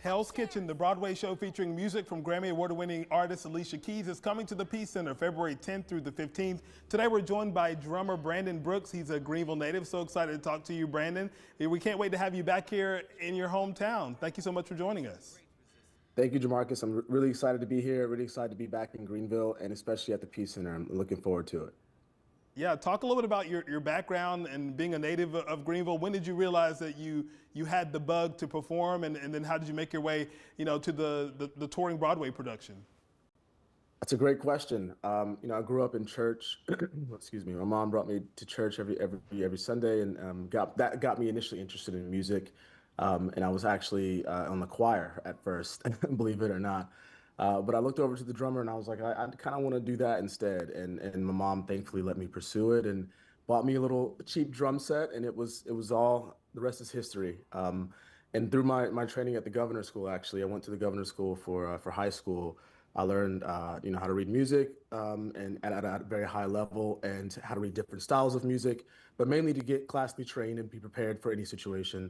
Hell's Kitchen, the Broadway show featuring music from Grammy Award-winning artist Alicia Keys, is coming to the Peace Center February 10th through the 15th. Today we're joined by drummer Brandon Brooks. He's a Greenville native. So excited to talk to you, Brandon. We can't wait to have you back here in your hometown. Thank you so much for joining us. Thank you, Jamarcus. I'm really excited to be here, really excited to be back in Greenville, and especially at the Peace Center. I'm looking forward to it. Yeah, talk a little bit about your background and being a native of Greenville. When did you realize that you had the bug to perform, and then how did you make your way, to the touring Broadway production? That's a great question. I grew up in church. Excuse me. My mom brought me to church every Sunday, and that got me initially interested in music. And I was actually on the choir at first, believe it or not. But I looked over to the drummer and I was like, I kind of want to do that instead. And my mom thankfully let me pursue it and bought me a little cheap drum set, and it was all, the rest is history. And through my training at the Governor's School, actually, I went to the Governor's School for high school. I learned, how to read music and at a very high level, and how to read different styles of music, but mainly to get classically trained and be prepared for any situation.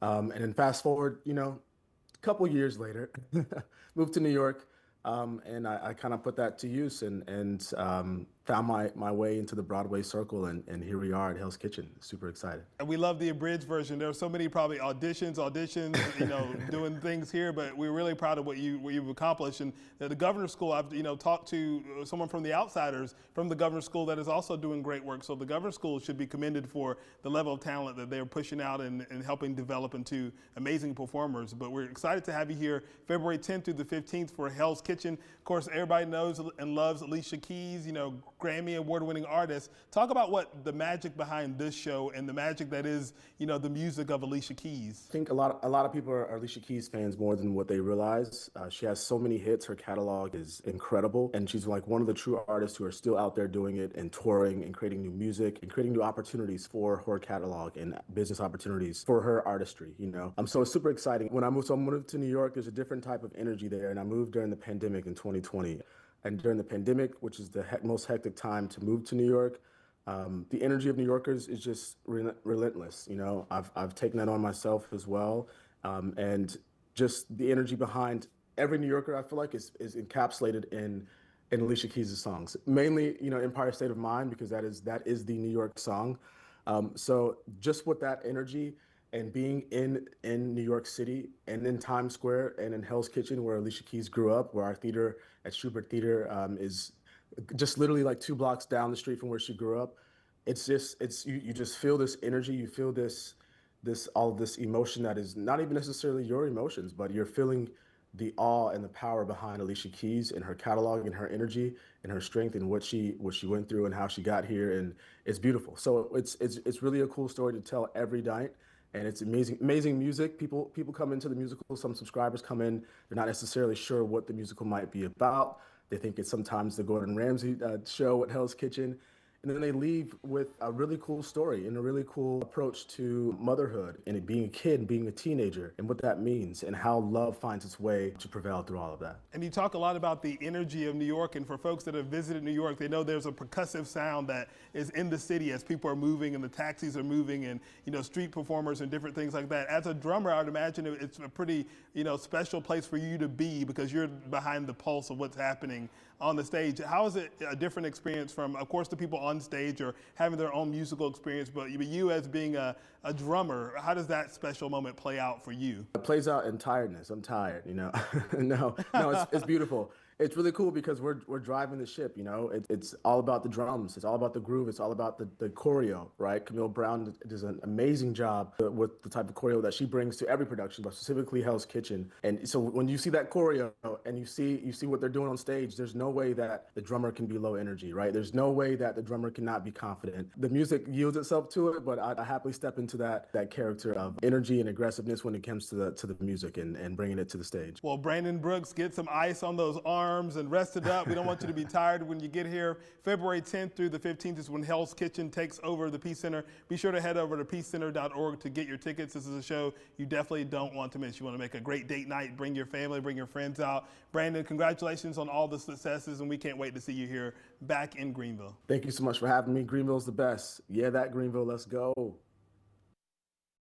And then fast forward, a couple years later, moved to New York, and I kind of put that to use and found my way into the Broadway circle, and here we are at Hell's Kitchen. Super excited. And we love the abridged version. There are so many probably auditions, doing things here, but we're really proud of what you've accomplished. And the Governor's School, I've talked to someone from the Outsiders from the Governor's School that is also doing great work. So the Governor's School should be commended for the level of talent that they're pushing out and helping develop into amazing performers. But we're excited to have you here February 10th through the 15th for Hell's Kitchen. Of course, everybody knows and loves Alicia Keys, Grammy Award-winning artist. Talk about what the magic behind this show and the magic that is, the music of Alicia Keys. I think a lot of people are Alicia Keys fans more than what they realize. She has so many hits. Her catalog is incredible, and she's like one of the true artists who are still out there doing it and touring and creating new music and creating new opportunities for her catalog and business opportunities for her artistry. So it's super exciting. When I moved to New York, there's a different type of energy there, and I moved during the pandemic in 2020. And during the pandemic, which is the most hectic time to move to New York, the energy of New Yorkers is just relentless. I've taken that on myself as well, and just the energy behind every New Yorker, I feel like is encapsulated in Alicia Keys' songs. Mainly, Empire State of Mind, because that is the New York song. So just with that energy, and being in New York City and in Times Square and in Hell's Kitchen, where Alicia Keys grew up, where our theater at Schubert Theater is just literally like 2 blocks down the street from where she grew up. You just feel this energy, you feel all of this emotion that is not even necessarily your emotions, but you're feeling the awe and the power behind Alicia Keys and her catalog and her energy and her strength and what she went through and how she got here, and it's beautiful. So it's really a cool story to tell every night. And it's amazing music. People come into the musical. Some subscribers come in. They're not necessarily sure what the musical might be about. They think it's sometimes the Gordon Ramsay show at Hell's Kitchen. And then they leave with a really cool story and a really cool approach to motherhood and it being a kid, being a teenager, and what that means and how love finds its way to prevail through all of that. And you talk a lot about the energy of New York, and for folks that have visited New York, they know there's a percussive sound that is in the city as people are moving and the taxis are moving and, street performers and different things like that. As a drummer, I would imagine it's a pretty, special place for you to be because you're behind the pulse of what's happening on the stage. How is it a different experience from, of course, the people on stage or having their own musical experience, but you as being a drummer, how does that special moment play out for you? It plays out in tiredness. I'm tired, No, it's beautiful. It's really cool because we're driving the ship, It's all about the drums. It's all about the groove. It's all about the choreo, right? Camille Brown does an amazing job with the type of choreo that she brings to every production, but specifically Hell's Kitchen. And so when you see that choreo and you see what they're doing on stage, there's no way that the drummer can be low energy, right? There's no way that the drummer cannot be confident. The music yields itself to it, but I happily step into that character of energy and aggressiveness when it comes to the music and bringing it to the stage. Well, Brandon Brooks, get some ice on those arms and rest it up. We don't want you to be tired when you get here. February 10th through the 15th is when Hell's Kitchen takes over the Peace Center. Be sure to head over to peacecenter.org to get your tickets. This is a show you definitely don't want to miss. You want to make a great date night, bring your family, bring your friends out. Brandon, congratulations on all the successes, and we can't wait to see you here back in Greenville. Thank you so much for having me. Greenville's the best. Yeah, that Greenville, let's go.